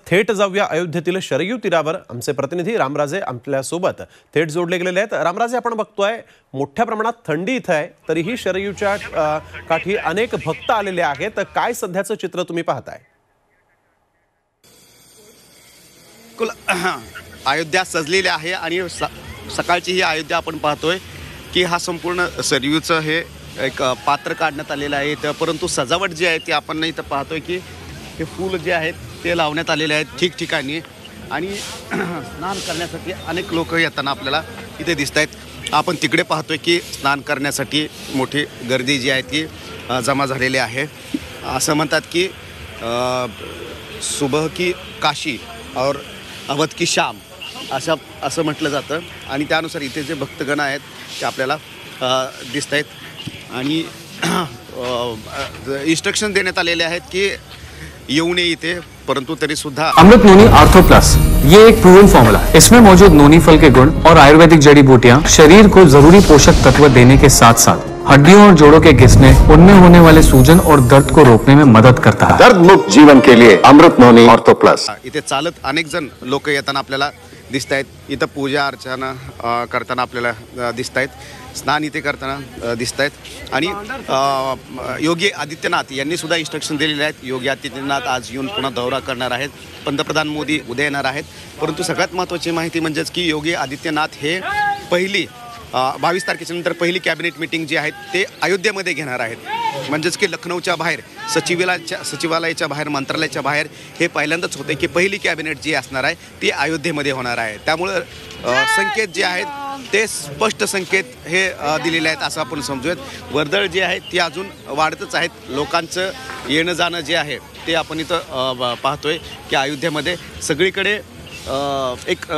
थेट जाऊया अयोध्येतील शरयू तीरावर। आमचे प्रतिनिधी रामराजे आपल्या सोबत थेट जोडले गेलेले आहेत। रामराजे, आपण बघतोय मोठ्या प्रमाणात थंडी इथे आहे, तरीही शरयूच्या काठी अनेक भक्त आलेले आहेत। काय सध्याचं चित्र तुम्ही पाहताय? अयोध्या सजलेली आहे आणि सकाळची ही अयोध्या आपण पाहतोय की हा संपूर्ण सरयूचं हे एक पात्र काढण्यात आलेलं आहे। परंतु सजावट जी आहे ती आपण इथं पाहतोय की हे फूल जे आहेत ते लावण्यात आलेले आहेत ठिकठिकाणी आणि स्नान करण्यासाठी अनेक लोक येताना आपल्याला इथे दिसत आहेत। आपण तिकडे पाहतोय की स्नान करण्यासाठी मोठी गर्दी जी आहे ती जमा झालेली आहे। असं म्हणतात की सुबह की काशी और अवध की शाम असं म्हटलं जातं आणि त्यानुसार इथे जे भक्तगण आहेत ते आपल्याला दिसत आहेत आणि इंस्ट्रक्शन देण्यात आलेले आहेत की येऊ नये इथे, परंतु तरी सुद्धा अमृत नोनी आर्थो प्लस ये एक प्रूवन फॉर्मूला है। इसमें मौजूद नोनी फल के गुण और आयुर्वेदिक जड़ी बूटियां शरीर को जरूरी पोषक तत्व देने के साथ साथ हड्डियों और जोड़ों के घिसने, उनमें होने वाले सूजन और दर्द को रोकने में मदद करता है। दर्द मुक्त जीवन के लिए अमृत नोनी आर्थो प्लस। इथे चालत अनेक जण लोक येताना आपल्याला दिसत आहेत। इथं पूजा अर्चना करताना आपल्याला दिसत आहेत, स्नान इथे करताना दिसत आहेत आणि योगी आदित्यनाथ यांनी सुद्धा इंस्ट्रक्शन दिलेले आहेत। योगी आदित्यनाथ आज येऊन पुन्हा दौरा करणार आहेत, पंतप्रधान मोदी उद्या येणार आहेत। परंतु सगळ्यात महत्त्वाची माहिती म्हणजेच की योगी आदित्यनाथ हे पहिली 22 तारखेच्या नंतर पहिली कॅबिनेट मीटिंग जी आहे ते अयोध्येमध्ये घेणार आहेत। म्हणजेच की लखनौच्या बाहेर सचिवालयाच्या बाहेर, मंत्रालयाच्या बाहेर हे पहिल्यांदाच होते की पहिली कॅबिनेट जी असणार आहे ती अयोध्येमध्ये होणार आहे। त्यामुळं संकेत जे आहेत ते स्पष्ट संकेत हे दिलेले आहेत असं आपण समजूयात। वर्दळ जी आहे ती अजून वाढतच आहेत। लोकांचं येणं जाणं जे आहे ते आपण इथं पाहतोय की अयोध्येमध्ये सगळीकडे एक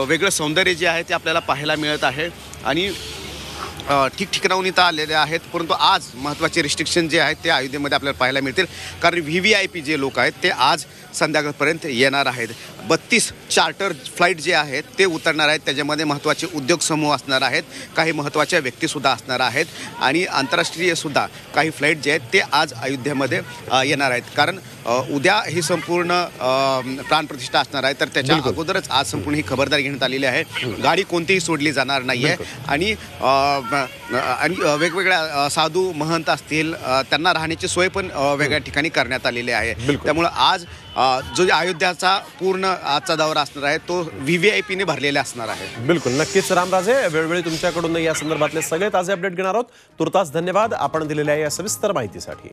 वेगळं सौंदर्य जे आहे ते आपल्याला पाहायला मिळत आहे आणि ठिकठिकाणाहून इथं आलेले आहेत। परंतु आज महत्त्वाचे रिस्ट्रिक्शन जे आहेत ते अयोध्येमध्ये आपल्याला पाहायला मिळतील, कारण VVIP जे लोक आहेत ते आज संध्याकाळपर्यंत येणार आहेत। 32 चार्टर फ्लाईट जे आहेत ते उतरणार आहेत, त्याच्यामध्ये महत्त्वाचे उद्योग समूह असणार आहेत, काही महत्त्वाच्या व्यक्तीसुद्धा असणार आहेत आणि आंतरराष्ट्रीयसुद्धा काही फ्लाईट जे आहेत ते आज अयोध्येमध्ये येणार आहेत। कारण उद्या ही संपूर्ण प्राणप्रतिष्ठा असणार आहे, तर त्याच्या अगोदरच आज संपूर्ण ही खबरदारी घेण्यात आलेली आहे। गाडी कोणतीही सोडली जाणार नाही आहे आणि वेगवेगळ्या साधू महंत असतील त्यांना राहण्याची सोय पण वेगळ्या ठिकाणी करण्यात आलेली आहे। त्यामुळं आज जो अयोध्याचा पूर्ण आजचा दौरा असणार आहे तो VVIP ने भरलेला असणार आहे। बिलकुल, नक्कीच रामराजे, वेळोवेळी तुमच्याकडून या संदर्भातले सगळे ताजे अपडेट घेणार आहोत। तुर्तास धन्यवाद आपण दिलेल्या या सविस्तर माहितीसाठी।